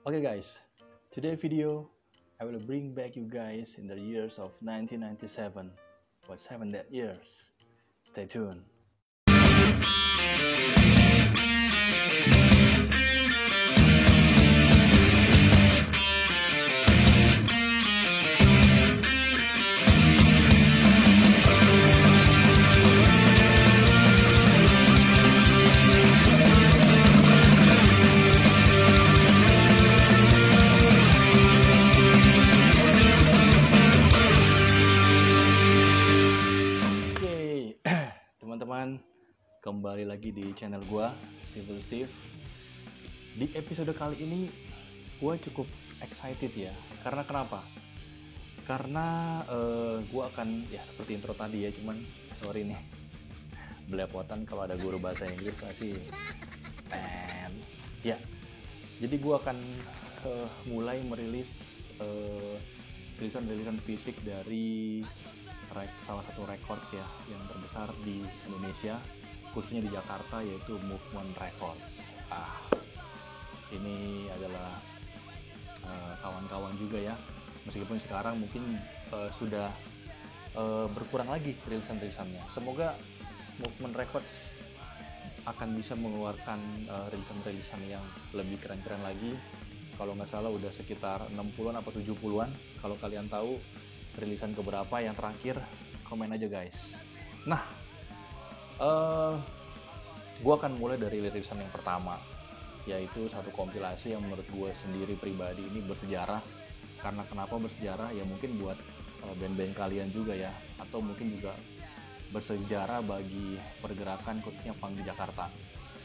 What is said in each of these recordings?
Okay guys, today video I will bring back you guys in the years of 1997. What's happened that years? Stay tuned. Yeay, teman-teman, kembali lagi di channel gua, Civil Steve. Di episode kali ini gua cukup excited ya. Karena kenapa? Karena gua akan ya seperti intro tadi ya, cuman sorry nih belepotan kalau ada guru bahasa Inggris pasti ya. Jadi gua akan mulai merilis rilisan-rilisan fisik dari salah satu record ya yang terbesar di Indonesia, khususnya di Jakarta, yaitu Movement Records. Ini adalah kawan-kawan juga ya, meskipun sekarang mungkin sudah berkurang lagi rilisan-rilisannya. Semoga Movement Records akan bisa mengeluarkan rilisan-rilisan yang lebih keren-keren lagi. Kalau nggak salah udah sekitar 60-an atau 70-an. Kalau kalian tahu rilisan keberapa yang terakhir, komen aja guys. Nah, gue akan mulai dari rilisan yang pertama, yaitu satu kompilasi yang menurut gue sendiri pribadi ini bersejarah. Karena kenapa bersejarah? Ya mungkin buat band-band kalian juga ya, atau mungkin juga bersejarah bagi pergerakan khususnya punk di Jakarta,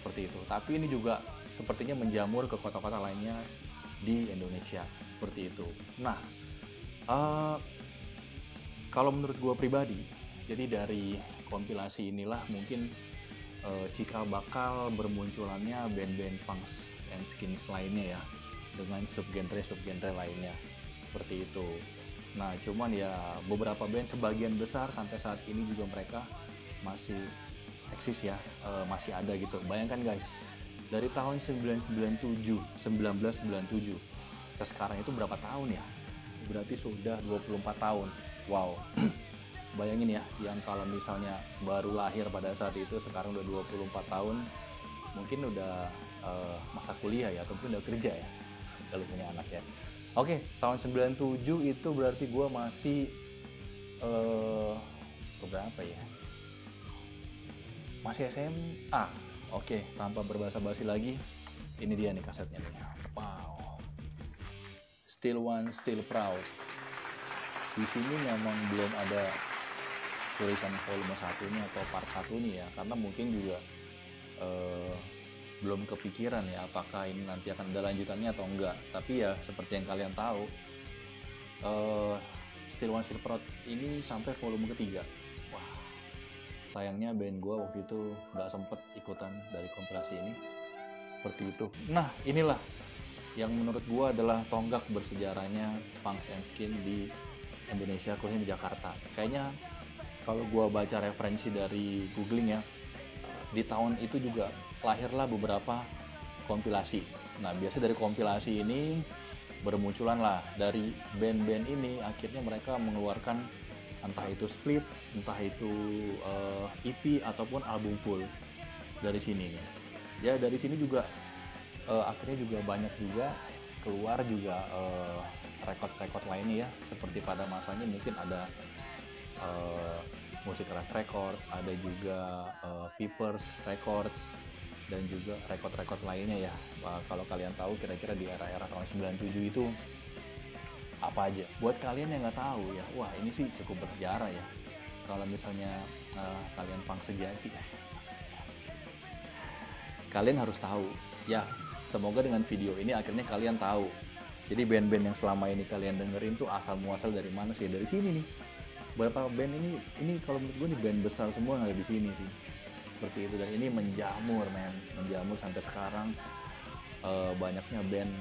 seperti itu. Tapi ini juga sepertinya menjamur ke kota-kota lainnya di Indonesia, seperti itu. Nah, kalau menurut gue pribadi, jadi dari kompilasi inilah mungkin cikal bakal bermunculannya band-band punk and skins lainnya ya, dengan subgenre lainnya, seperti itu. Nah, cuman ya beberapa band, sebagian besar sampai saat ini juga mereka masih eksis ya, masih ada gitu. Bayangkan guys, dari tahun 1997 ke sekarang itu berapa tahun ya? Berarti sudah 24 tahun. Wow. Bayangin ya, yang kalau misalnya baru lahir pada saat itu sekarang udah 24 tahun, mungkin udah masa kuliah ya, ataupun udah kerja ya, kalau punya anak ya. Oke, tahun 97 itu berarti gue masih berapa ya? Masih SMA. Oke, tanpa berbasa-basi lagi, ini dia nih kasetnya nih. Wow. Still One, Still Proud. Di sini memang belum ada tulisan volume 1-nya atau part 1-nya ya, karena mungkin juga belum kepikiran ya apakah ini nanti akan ada lanjutannya atau enggak. Tapi ya seperti yang kalian tahu, Still One Still Proud ini sampai volume ketiga. Wah, sayangnya band gue waktu itu nggak sempet ikutan dari kompilasi ini, seperti itu. Nah, inilah yang menurut gue adalah tonggak bersejarahnya punk and skin di Indonesia, khususnya di Jakarta. Kayaknya kalau gue baca referensi dari googling ya, di tahun itu juga lahirlah beberapa kompilasi. Nah, biasa dari kompilasi ini bermunculan lah dari band-band ini, akhirnya mereka mengeluarkan entah itu split, entah itu EP ataupun album full dari sini. Ya dari sini juga akhirnya juga banyak juga keluar juga record-record lainnya ya, seperti pada masanya mungkin ada Musik Keras Record, ada juga Vipers Records, dan juga record-record lainnya ya. Kalau kalian tahu kira-kira di era-era tahun 97 itu apa aja. Buat kalian yang nggak tahu ya, wah ini sih cukup bersejarah ya. Kalau misalnya kalian punk sejati, kalian harus tahu ya. Semoga dengan video ini akhirnya kalian tahu. Jadi band-band yang selama ini kalian dengerin tuh asal muasal dari mana sih? Dari sini nih. Beberapa band ini kalau menurut gue nih band besar semua yang ada di sini sih. Seperti itu, dan ini menjamur sampai sekarang. Banyaknya band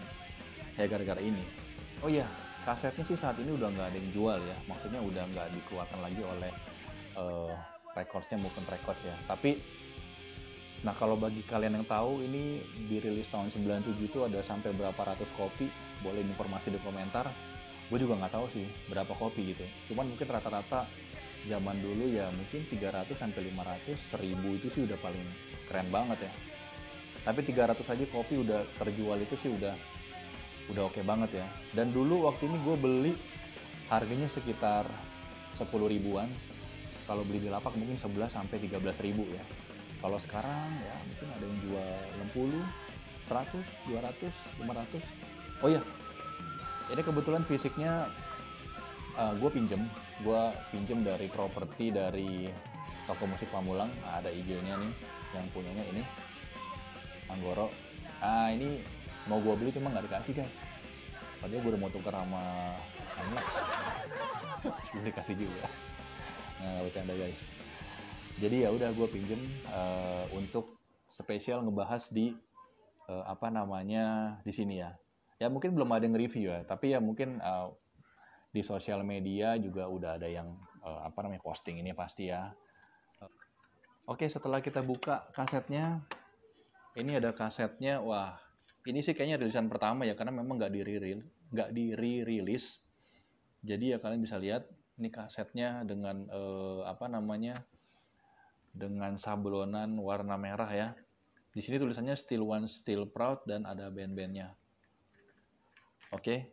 ya gara-gara ini. Oh iya, kasetnya sih saat ini udah nggak ada yang jual ya. Maksudnya udah nggak dikeluarkan lagi oleh recordsnya Movement Records ya. Tapi Nah, kalau bagi kalian yang tahu, ini dirilis tahun 97 itu ada sampai berapa ratus kopi, boleh informasi di komentar. Gue juga nggak tahu sih berapa kopi gitu. Cuman mungkin rata-rata zaman dulu ya mungkin 300 sampai 500, 1000 itu sih udah paling keren banget ya. Tapi 300 aja kopi udah terjual itu sih udah oke banget ya. Dan dulu waktu ini gue beli harganya sekitar 10 ribuan. Kalau beli di lapak mungkin 11 sampai 13 ribu ya. Kalau sekarang ya mungkin ada yang jual 60, 100, 200, 500. Oh iya, ini kebetulan fisiknya gue pinjem dari properti dari toko musik Pamulang. Ada IG-nya nih, yang punyanya ini Anggoro. Ini mau gue beli cuma nggak dikasih guys. Padahal gue udah mau tuker sama Anlex. Belum dikasih juga. Nah, bercanda guys. Jadi ya udah gue pinjem untuk spesial ngebahas di di sini ya. Ya mungkin belum ada yang review ya, tapi ya mungkin di sosial media juga udah ada yang posting ini pasti ya. Oke, setelah kita buka kasetnya, ini ada kasetnya. Wah, ini sih kayaknya rilisan pertama ya, karena memang nggak di-release. Jadi ya kalian bisa lihat ini kasetnya dengan dengan sablonan warna merah ya. Di sini tulisannya Still One Still Proud dan ada band-bandnya. Oke.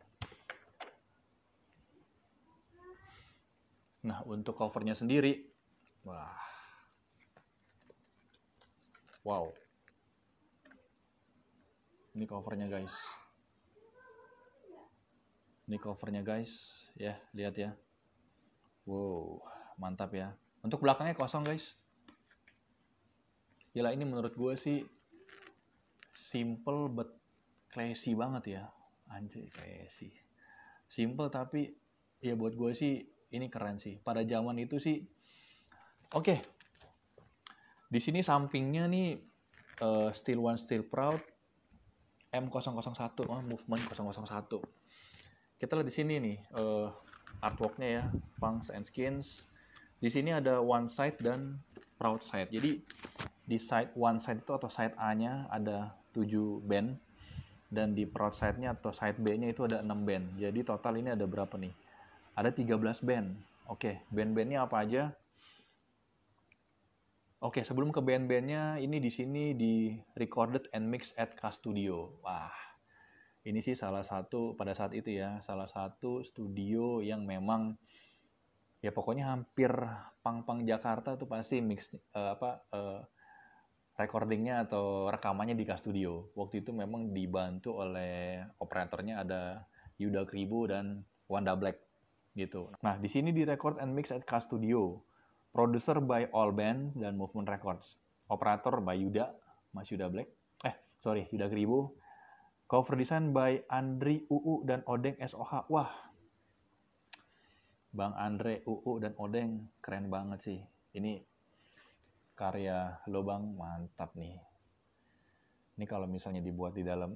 Nah, untuk covernya sendiri, wow. Ini covernya guys. Ya, lihat ya. Wow, mantap ya. Untuk belakangnya kosong guys. Gila, ini menurut gue sih simple but classy banget ya. Anjir, classy. Simple tapi ya buat gue sih ini keren sih. Pada zaman itu sih. Oke. Di sini sampingnya nih Still One Still Proud M001, Movement 001. Kita lihat di sini nih artworknya ya, Punks and Skins. Di sini ada one side dan proud side. Jadi di side one side itu atau side A-nya ada 7 band, dan di proud side-nya atau side B-nya itu ada 6 band. Jadi total ini ada berapa nih? Ada 13 band. Oke, band-bandnya apa aja? Oke, sebelum ke band-bandnya, ini di sini di recorded and mixed at K Studio. Wah, ini sih salah satu pada saat itu ya, salah satu studio yang memang ya pokoknya hampir pang-pang Jakarta tuh pasti recordingnya atau rekamannya di K Studio. Waktu itu memang dibantu oleh operatornya ada Yuda Kribo dan Wanda Black gitu. Nah, di sini di record and mix at K Studio. Producer by All Band dan Movement Records. Operator by Yuda, Mas Yuda Black. Yuda Kribo. Cover design by Andri UU dan Odeng SOH. Wah, Bang Andre, UU, dan Odeng keren banget sih. Ini karya lo Bang, mantap nih. Ini kalau misalnya dibuat di dalam,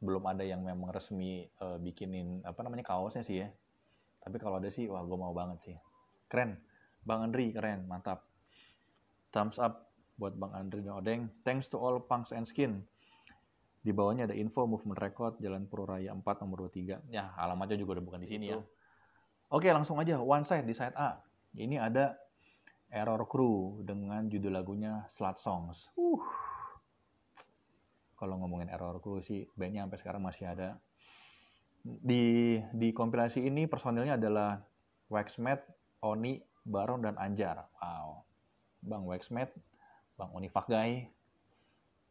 belum ada yang memang resmi bikinin kaosnya sih ya. Tapi kalau ada sih, wah gue mau banget sih. Keren. Bang Andri, keren, mantap. Thumbs up buat Bang Andri dan Odeng. Thanks to all Punks and Skin. Di bawahnya ada info Movement Record, Jalan Pururaya 4, nomor 23. Ya, alamatnya juga udah bukan di sini ya. Oke, langsung aja. One side di side A. Ini ada Error Crew dengan judul lagunya Slut Songs. Kalau ngomongin Error Crew sih, bandnya sampai sekarang masih ada. Di kompilasi ini personilnya adalah Waxmat, Oni, Baron, dan Anjar. Wow. Bang Waxmat, Bang Oni Fakgai,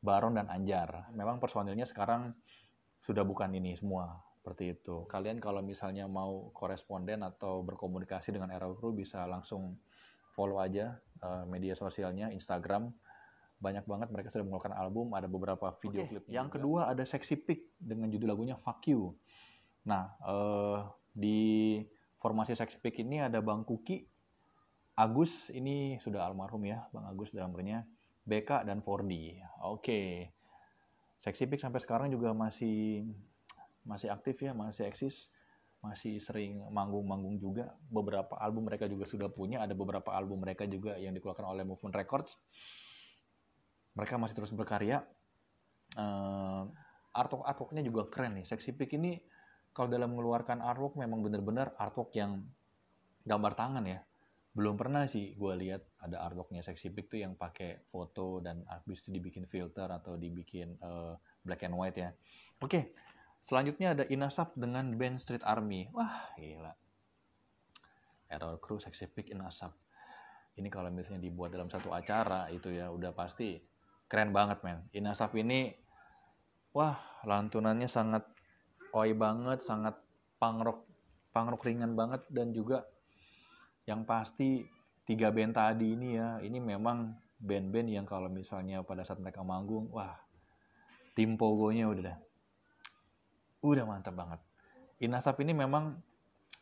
Baron, dan Anjar. Memang personilnya sekarang sudah bukan ini semua. Seperti itu. Kalian kalau misalnya mau koresponden atau berkomunikasi dengan Error Crew bisa langsung follow aja media sosialnya, Instagram. Banyak banget mereka sudah mengeluarkan album, ada beberapa video klip. Yang kedua ada Sexy Pig dengan judul lagunya Fuck You. Nah, di formasi Sexy Pig ini ada Bang Kuki, Agus, ini sudah almarhum ya, Bang Agus drummernya, BK, dan Fordi. Oke. Sexy Pig sampai sekarang juga masih aktif ya, masih eksis, masih sering manggung-manggung juga. Beberapa album mereka juga sudah punya, ada beberapa album mereka juga yang dikeluarkan oleh Movement Records. mereka masih terus berkarya. Artworknya juga keren nih. Sexy Pick ini kalau dalam mengeluarkan artwork memang benar-benar artwork yang gambar tangan ya. Belum pernah sih gue lihat ada artworknya Sexy Pick tuh yang pakai foto dan habis itu dibikin filter atau dibikin black and white ya. Oke, selanjutnya ada Inasap dengan band Street Army. Wah, gila. Error Crew, Sexy Pick, Inasap. Ini kalau misalnya dibuat dalam satu acara itu ya udah pasti keren banget, men. Inasap ini, wah, lantunannya sangat oi banget, sangat punk rock ringan banget, dan juga yang pasti 3 band tadi ini ya, ini memang band-band yang kalau misalnya pada saat mereka manggung, wah, tim pogonya udah mantap banget. Inasap ini memang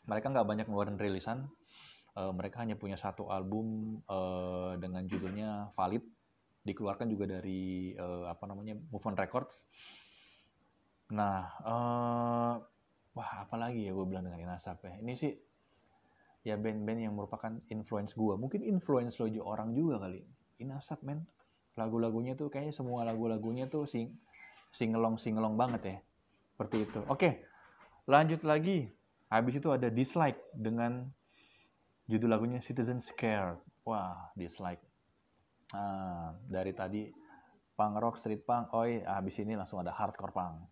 mereka nggak banyak ngeluarin rilisan, mereka hanya punya satu album dengan judulnya Valid, dikeluarkan juga dari Move On Records. Nah, wah apalagi ya gue bilang dengan Inasap ya. Ini sih ya band-band yang merupakan influence gue. Mungkin influence lo orang juga kali. Inasap, men. Lagu-lagunya tuh kayaknya semua lagu-lagunya tuh singelong banget ya. Seperti itu. Oke, lanjut lagi. Habis itu ada Dislike dengan judul lagunya Citizen Scared. Wah, Dislike. Dari tadi punk rock, street punk, habis ini langsung ada hardcore punk.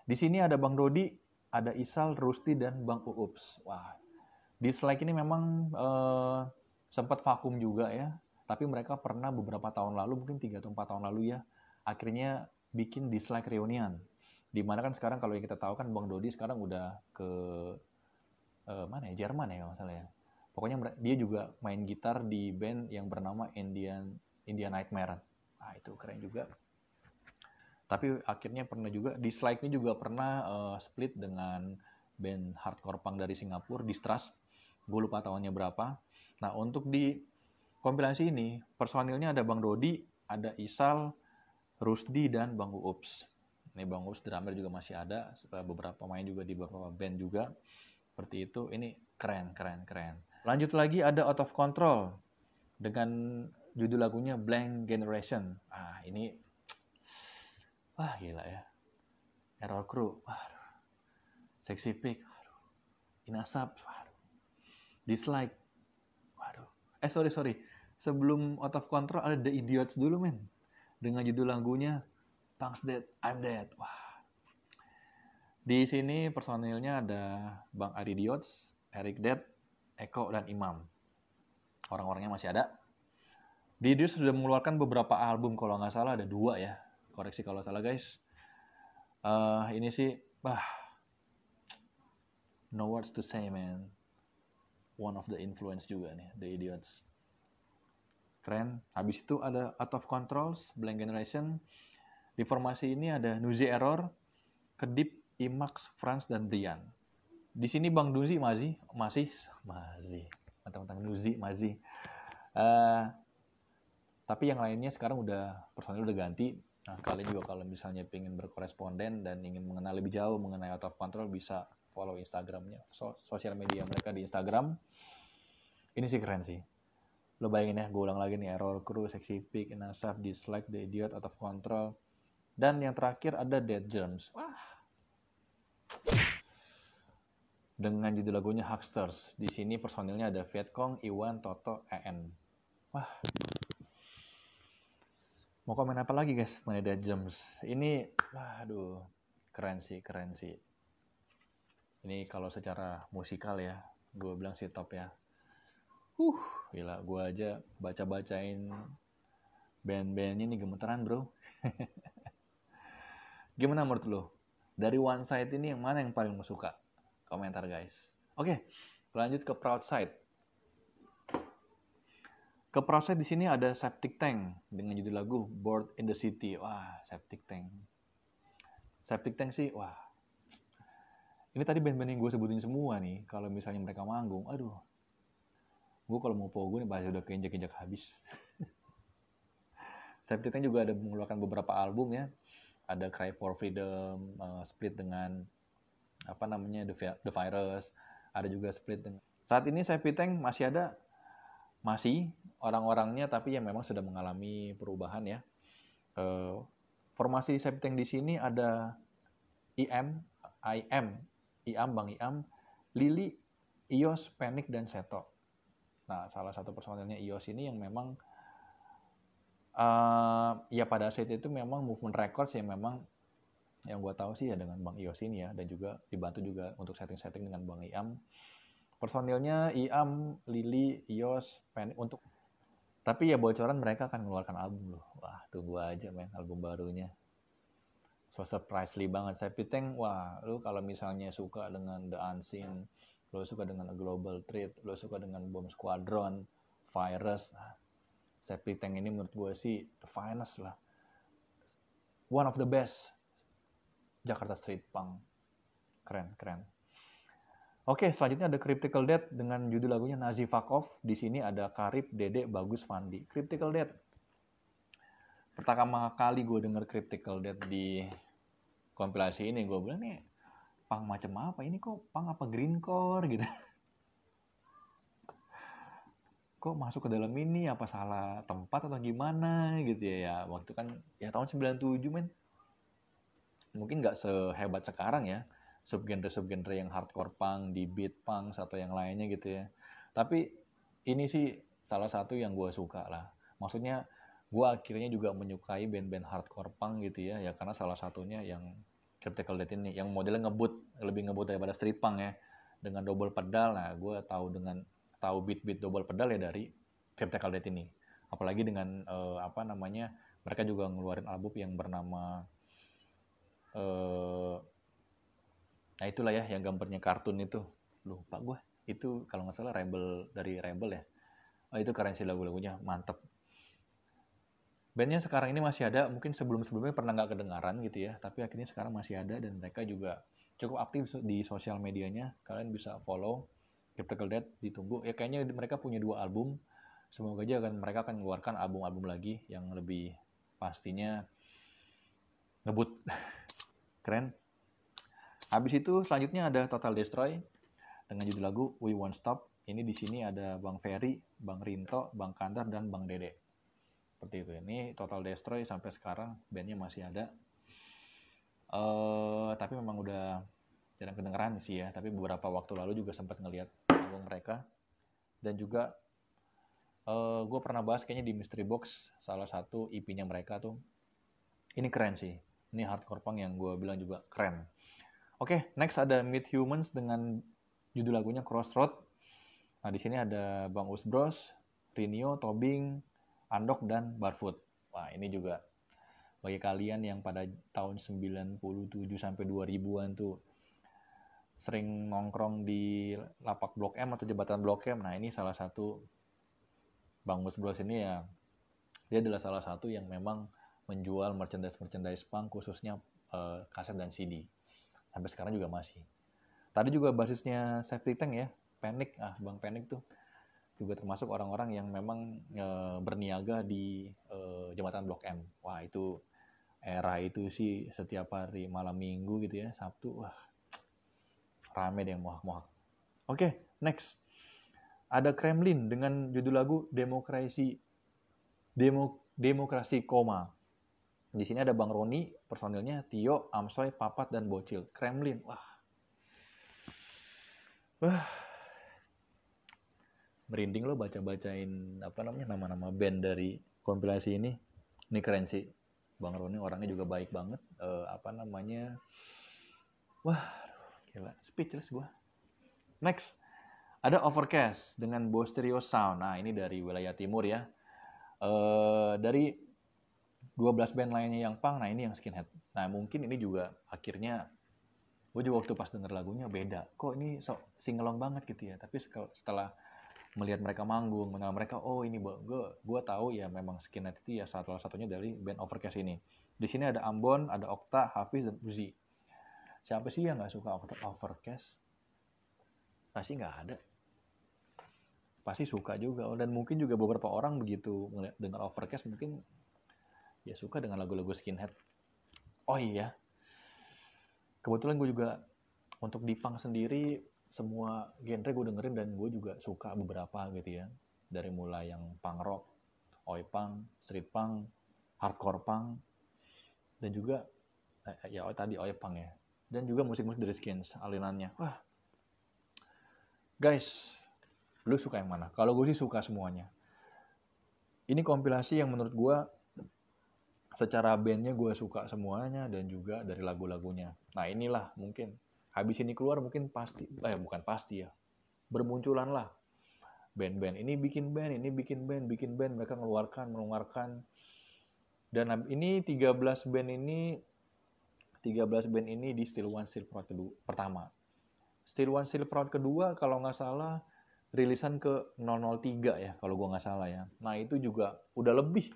Di sini ada Bang Dodi, ada Isal, Rusty, dan Bang Uups. Wah, Dislike ini memang sempat vakum juga ya. Tapi mereka pernah beberapa tahun lalu, mungkin 3 atau 4 tahun lalu ya, akhirnya bikin Dislike Reunion. Dimana kan sekarang kalau yang kita tahu kan Bang Dodi sekarang udah ke Jerman ya masalah ya. Pokoknya dia juga main gitar di band yang bernama Indian Nightmare. Itu keren juga. Tapi akhirnya pernah juga, Dislike ini juga pernah split dengan band hardcore punk dari Singapura, Distrust. Gue lupa tahunnya berapa. Nah, untuk di kompilasi ini, personilnya ada Bang Dodi, ada Isal, Rusdi, dan Bang Uups. Ini Bang Uups drummer juga masih ada, beberapa main juga di beberapa band juga. Seperti itu, ini keren. Lanjut lagi ada Out of Control dengan judul lagunya Blank Generation. Ini wah gila ya. Error Crew, waduh. Sexy Pick, waduh. Inasap, waduh. Dislike, waduh. Sorry. Sebelum Out of Control ada The Idiots dulu, men. Dengan judul lagunya Punk's Dead, I'm Dead. Wah. Di sini personilnya ada Bang Ari Diots, Eric Dead, Eko, dan Imam. Orang-orangnya masih ada. Di Idiots sudah mengeluarkan beberapa album, kalau nggak salah ada 2 ya. Koreksi kalau salah guys. Ini sih, no words to say, man. One of the influence juga nih, The Idiots. Keren. Habis itu ada Out of Controls, Blank Generation. Di formasi ini ada Nuzi Error, Kedip, Imax, Franz, dan Brian. Di sini Bang Nuzi masih. Mentang-mentang Nuzi masih. Tapi yang lainnya sekarang personil udah ganti. Nah, kalian juga kalau misalnya pengen berkoresponden dan ingin mengenal lebih jauh mengenai Out of Control, bisa follow Instagramnya, sosial media mereka di Instagram. Ini sih keren sih. Lo bayangin ya, gue ulang lagi nih, Error Crew, Sexy Pick, Inasap, Dislike, The Idiot, Out of Control. Dan yang terakhir ada Dead Germs. Wah. Dengan judul lagunya Hucksters. Di sini personilnya ada Vietcong, Iwan, Toto, EN. Wah. Mau komen apa lagi guys mengenai Dead Germs? Ini, keren sih. Ini kalau secara musikal ya, gue bilang sih top ya. Gila, gue aja baca-bacain band-bandnya nih gemeteran bro. Gimana menurut lo? Dari One Side ini yang mana yang paling lo suka? Komentar guys. Oke, lanjut ke Proud Side. Ke Proud Side di sini ada Septic Tank dengan judul lagu Bored in the City. Wah, Septic Tank. Septic Tank sih, wah. Ini tadi band-band yang gue sebutin semua nih. Kalau misalnya mereka manggung, gue kalau mau pogo nih pasti udah keinjak-injak habis. Septic Tank juga ada mengeluarkan beberapa album ya. Ada Cry for Freedom, split dengan The Virus. Ada juga split dengan. Saat ini Septic Tank masih orang-orangnya, tapi yang memang sudah mengalami perubahan ya. Formasi Septic di sini ada IM, Bang Iam, Lili, Ios, Panic, dan Seto. Nah, salah satu personelnya Ios ini yang memang ya pada saat itu memang Movement Records yang memang yang gue tahu sih ya dengan Bang Ios ini ya, dan juga dibantu juga untuk setting-setting dengan Bang Iam. Personilnya Iam, Lili, Ios, Panic untuk. Tapi ya bocoran mereka akan mengeluarkan album loh. Wah, tunggu aja men album barunya. So surprisingly banget. Septic, wah, lu kalau misalnya suka dengan The Unseen, lu suka dengan A Global Threat, lu suka dengan Bomb Squadron, Virus, Septic ini menurut gue sih the finest lah. One of the best Jakarta Street Punk. Keren. Oke, selanjutnya ada Critical Death dengan judul lagunya Nazi Fuck Off. Di sini ada Karib, Dede, Bagus, Fandi. Critical Death. Pertama kali gue denger Critical Death di kompilasi ini, gue bilang nih punk macam apa? Ini kok punk apa greencore gitu. Kok masuk ke dalam ini, apa salah tempat atau gimana gitu ya. Waktu kan ya tahun 97 men. Mungkin nggak sehebat sekarang ya. Subgenre yang hardcore punk, di beat punk, atau yang lainnya gitu ya. Tapi ini sih salah satu yang gue suka lah. Maksudnya gue akhirnya juga menyukai band-band hardcore punk gitu ya. Ya karena salah satunya yang Critical Death ini, yang modelnya lebih ngebut daripada street punk ya. Dengan double pedal, nah gue tahu beat-beat double pedal ya dari Critical Death ini. Apalagi dengan mereka juga ngeluarin album yang bernama nah itulah ya yang gambarnya kartun itu, lupa gue itu kalau nggak salah Rebel ya. Oh, itu keren sih lagu-lagunya, mantep. Bandnya sekarang ini masih ada, mungkin sebelumnya pernah nggak kedengaran gitu ya, tapi akhirnya sekarang masih ada dan mereka juga cukup aktif di sosial medianya. Kalian bisa follow Critical Death, ditunggu ya, kayaknya mereka punya 2 album, semoga aja mereka akan mengeluarkan album-album lagi yang lebih pastinya ngebut. Keren. Habis itu selanjutnya ada Total Destroy dengan judul lagu We Won't Stop. Ini di sini ada Bang Ferry, Bang Rinto, Bang Kantar, dan Bang Dede. Seperti itu. Ini Total Destroy sampai sekarang bandnya masih ada. Tapi memang udah jarang kedengeran sih ya. Tapi beberapa waktu lalu juga sempat ngelihat album mereka. Dan juga gue pernah bahas kayaknya di Mystery Box, salah satu EP-nya mereka tuh. Ini keren sih. Ini hardcore punk yang gue bilang juga keren. Oke, next ada Meet Humans dengan judul lagunya Crossroad. Nah, di sini ada Bang Usbros, Rinio, Tobing, Andok, dan Barfoot. Wah, ini juga bagi kalian yang pada tahun 97 sampai 2000-an tuh sering nongkrong di lapak Blok M atau jembatan Blok M. Nah, ini salah satu Bang Usbros ini ya, dia adalah salah satu yang memang menjual merchandise punk, khususnya kaset dan CD. Sampai sekarang juga masih. Tadi juga basisnya Septic ya, Panic. Bang Panic tuh juga termasuk orang-orang yang memang berniaga di jembatan Blok M. Wah, itu era itu sih setiap hari malam minggu gitu ya, Sabtu, wah rame deh mohak-mohak. Oke, next. Ada Kremlin dengan judul lagu Demokrasi Koma. Di sini ada Bang Roni, personilnya Tio, Amsoy, Papat, dan Bocil. Kremlin, wah. Merinding lo bacain nama-nama band dari kompilasi ini. Ini keren sih. Bang Roni orangnya juga baik banget. Wah, gila, speechless gue. Next, ada Overcast dengan Bostereo Sound. Nah, ini dari wilayah timur ya. Dari 12 band lainnya yang punk, nah ini yang skinhead. Nah mungkin ini juga akhirnya, gue juga waktu pas denger lagunya beda. Kok ini singelong banget gitu ya. Tapi setelah melihat mereka manggung, mengenal mereka, oh ini gue tahu ya memang skinhead itu ya salah satunya dari band Overcast ini. Di sini ada Ambon, ada Okta, Hafiz, dan Uzi. Siapa sih yang nggak suka Overcast? Pasti nggak ada. Pasti suka juga. Dan mungkin juga beberapa orang begitu dengar Overcast mungkin ya suka dengan lagu-lagu skinhead. Oh iya, kebetulan gue juga untuk di punk sendiri semua genre gue dengerin dan gue juga suka beberapa gitu ya. Dari mulai yang punk rock, oi punk, street punk, hardcore punk, dan juga ya tadi oi punk ya, dan juga musik-musik dari Skins alinannya. Wah guys, lu suka yang mana? Kalau gue sih suka semuanya. Ini kompilasi yang menurut gue secara bandnya gue suka semuanya, dan juga dari lagu-lagunya. Nah inilah mungkin habis ini keluar mungkin pasti, bukan pasti ya, bermunculan lah band-band ini bikin band, mereka mengeluarkan. Dan ini 13 band ini di Still One Still Proud pertama. Still One Still Proud kedua kalau nggak salah rilisan ke 003 ya, kalau gue nggak salah ya. Nah itu juga udah lebih,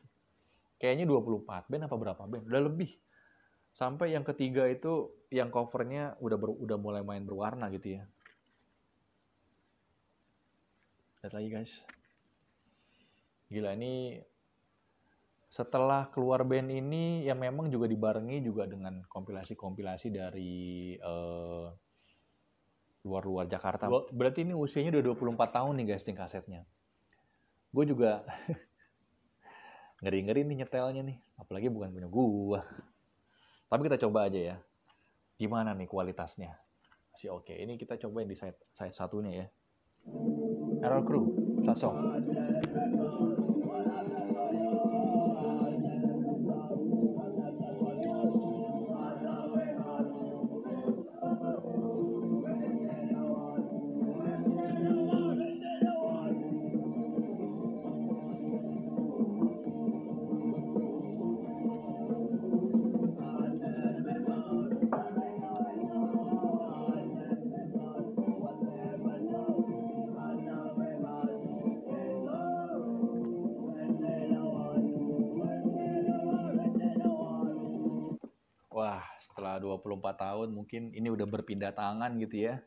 kayaknya 24 band apa berapa band, udah lebih. Sampai yang ketiga itu yang covernya udah mulai main berwarna gitu ya. Lihat lagi guys, gila ini setelah keluar band ini ya memang juga dibarengi juga dengan kompilasi-kompilasi dari luar Jakarta. Berarti ini usianya udah 24 tahun nih guys nih kasetnya. Gue juga ngeri-ngeri nih nyetelnya nih, apalagi bukan punya gue. Tapi kita coba aja ya, gimana nih kualitasnya. Masih oke. Ini kita coba yang di side satunya ya. Error Crew, satu song. Wah, setelah 24 tahun mungkin ini udah berpindah tangan gitu ya.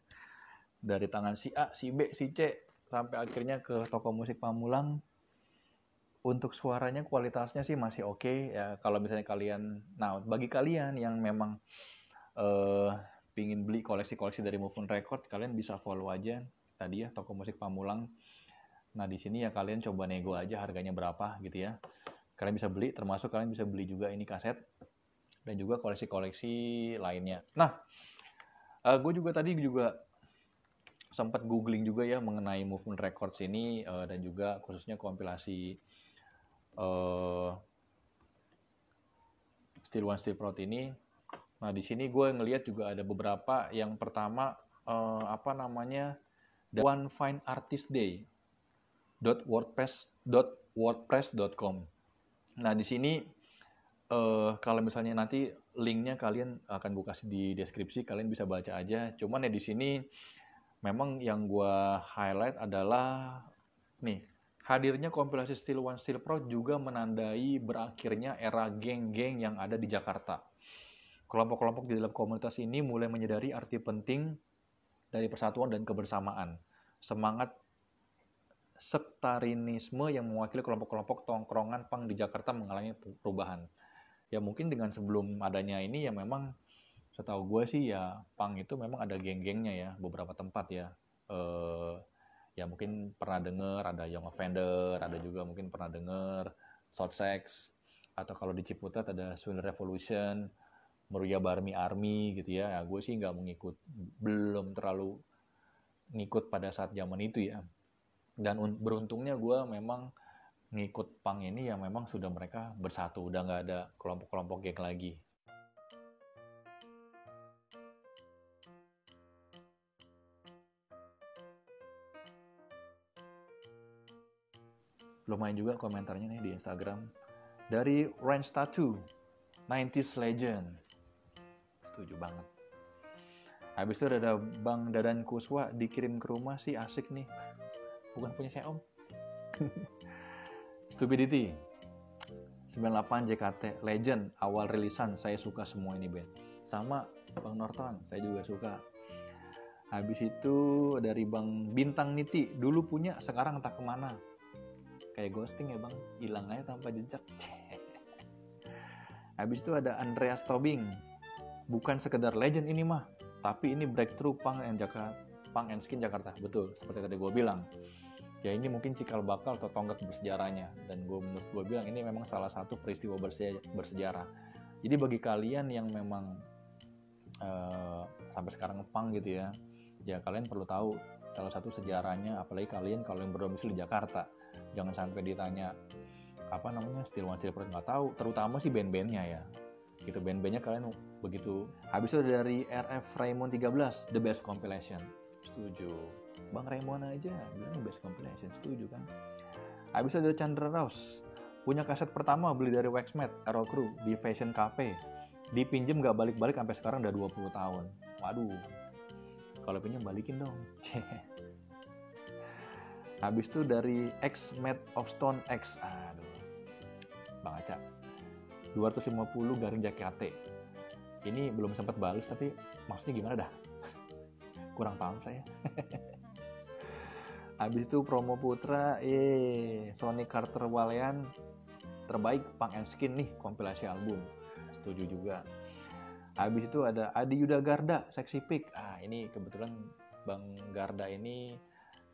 Dari tangan si A, si B, si C, sampai akhirnya ke toko musik Pamulang. Untuk suaranya kualitasnya sih masih oke ya. Kalau misalnya kalian, nah bagi kalian yang memang pingin beli koleksi-koleksi dari Movement Record, kalian bisa follow aja tadi ya toko musik Pamulang. Nah di sini ya kalian coba nego aja harganya berapa gitu ya. Kalian bisa beli, termasuk kalian bisa beli juga ini kaset dan juga koleksi-koleksi lainnya. Nah, gue juga tadi sempat googling juga ya mengenai Movement Records ini dan juga khususnya kompilasi Still One Still Proud ini. Nah di sini gue ngelihat juga ada beberapa. Yang pertama The One Fine Artist Day .wordpress.com. Nah di sini kalau misalnya nanti linknya kalian akan gue kasih di deskripsi, kalian bisa baca aja. Cuman ya di sini memang yang gue highlight adalah nih, hadirnya kompilasi Still One Still Proud juga menandai berakhirnya era geng-geng yang ada di Jakarta. Kelompok-kelompok di dalam komunitas ini mulai menyadari arti penting dari persatuan dan kebersamaan. Semangat sektarianisme yang mewakili kelompok-kelompok tongkrongan punk di Jakarta mengalami perubahan. Ya mungkin dengan sebelum adanya ini ya memang setahu gue sih ya punk itu memang ada geng-gengnya ya, beberapa tempat ya. Ya mungkin pernah dengar ada Young Offender, ada juga mungkin pernah dengar South Sex, atau kalau di Ciputat ada Swing Revolution, Meruya Barmi Army gitu ya. Ya gue sih nggak belum terlalu ngikut pada saat zaman itu ya. Dan beruntungnya gue memang ngikut punk ini yang memang sudah mereka bersatu, udah nggak ada kelompok-kelompok geng lagi. Lumayan juga komentarnya nih di Instagram dari Range Tattoo, 90s Legend. Setuju banget. Habis itu ada Bang Dadan Kuswa, dikirim ke rumah sih asik nih. Bukan punya saya om. Stupidity 98 JKT Legend, awal rilisan saya suka semua ini band. Sama Bang Norton, saya juga suka. Habis itu dari Bang Bintang Niti, dulu punya sekarang entah kemana. Kayak ghosting ya bang, hilang aja tanpa jejak. Habis itu ada Andreas Tobing, bukan sekedar legend ini mah, tapi ini breakthrough punk and skin Jakarta. Betul, seperti tadi gue bilang. Ya ini mungkin cikal bakal atau tonggak bersejarahnya, dan menurut gue bilang ini memang salah satu peristiwa bersejarah. Jadi bagi kalian yang memang sampai sekarang ngepang gitu ya kalian perlu tahu salah satu sejarahnya, apalagi kalian kalau yang berdomisili di Jakarta. Jangan sampai ditanya apa namanya Steel One Steel Press, nggak tahu, terutama sih band-bandnya ya gitu, band-bandnya kalian begitu. Habis itu dari RF Raymond 13 The Best Compilation, setuju. Bang Raymond aja bilang Best Compilation, setuju kan. Habis itu dari Chandra Rouse, punya kaset pertama beli dari Waxmat Aero Crew di Fashion Cafe, dipinjem gak balik-balik sampai sekarang udah 20 tahun. Waduh, kalau pinjam balikin dong. Habis itu dari X Made of Stone X, aduh Bang Aca, 250 garing JKT. Ini belum sempat balas, tapi maksudnya gimana dah? Kurang paham saya. Habis itu Promo Putra, Sony Carter Walian terbaik Punk and Skin nih, kompilasi album, setuju juga. Habis itu ada Adi Yuda Garda, Sexy Pick. Ini kebetulan Bang Garda ini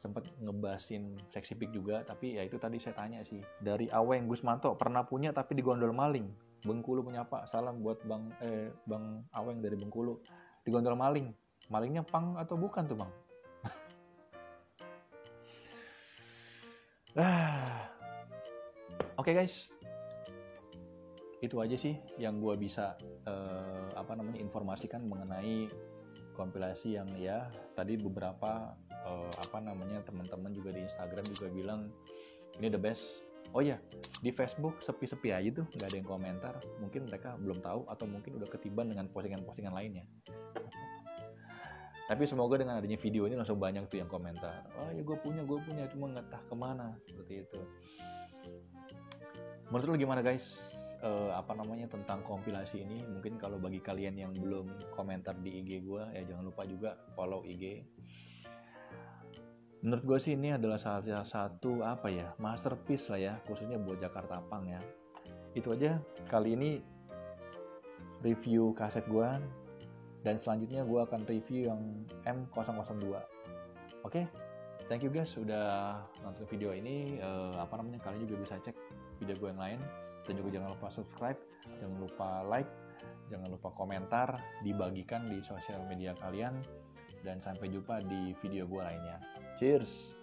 sempat ngebahasin Sexy Pick juga, tapi ya itu tadi saya tanya sih. Dari Aweng Gusmanto, pernah punya tapi digondol maling. Bengkulu menyapa, salam buat Bang Aweng dari Bengkulu. Digondol maling. Malingnya punk atau bukan tuh, Bang? Oke guys, itu aja sih yang gue bisa informasikan mengenai kompilasi yang ya tadi beberapa teman-teman juga di Instagram juga bilang ini the best. Oh ya, di Facebook sepi-sepi aja tuh, nggak ada yang komentar. Mungkin mereka belum tahu atau mungkin udah ketiban dengan postingan-postingan lainnya. Tapi semoga dengan adanya video ini langsung banyak tuh yang komentar. Oh ya gue punya, cuma nggak tahu kemana, seperti itu. Menurut lu gimana guys? Tentang kompilasi ini? Mungkin kalau bagi kalian yang belum komentar di IG gue, ya jangan lupa juga follow IG. Menurut gue sih ini adalah salah satu masterpiece lah ya, khususnya buat Jakarta Punk ya. Itu aja kali ini review kaset gue. Dan selanjutnya gue akan review yang M002. Oke, thank you guys sudah nonton video ini. Kalian juga bisa cek video gue yang lain. Dan juga jangan lupa subscribe, jangan lupa like, jangan lupa komentar, dibagikan di sosial media kalian. Dan sampai jumpa di video gue lainnya. Cheers!